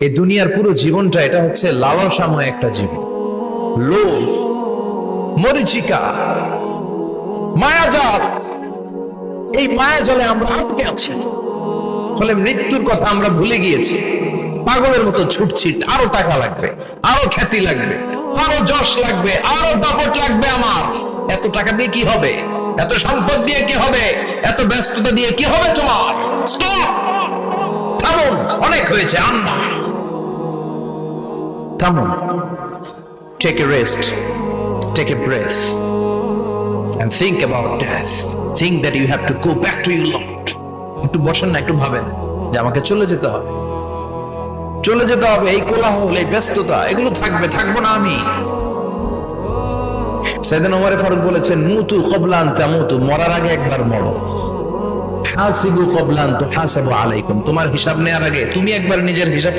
এই দুনিয়ার পুরো জীবনটা এটা হচ্ছে লালসাময় একটা জীবন, লোভ, মরিচিকা, মায়াজাল। এই মায়াজালে আমরা আটকে আছি, ফলে মৃত্যুর কথা আমরা ভুলে গিয়েছি। পাগলের মতো ছুটছি, আরো টাকা লাগবে, আরো খ্যাতি লাগবে, আরো যশ লাগবে, আরো দাপট লাগবে। আমার এত টাকা দিয়ে কি হবে? এত সম্পদ দিয়ে কি হবে? এত ব্যস্ততা দিয়ে কি হবে? তোমার স্টপ, থামুন, অনেক হয়েছে, আন্না থামুন। Take a rest, take a breath, and think about death. Think that you have to go back to your Lord. একটু বসেন না, একটু ভাবেন যে আমাকে চলে যেতে হবে, চলে যেতে হবে। এই কোলাহল, এই ব্যস্ততা, এগুলো থাকবে, থাকবো না আমি। সাইয়েদনা ওমর ফারুক বলেছেন, মুতু ক্বাবলা আন তামুতু, মরার আগে একবার মরো। হাসিবু ক্বাবলা আন তুহাসাবু আলাইকুম, তোমার হিসাব নেওয়ার আগে তুমি একবার নিজের হিসাব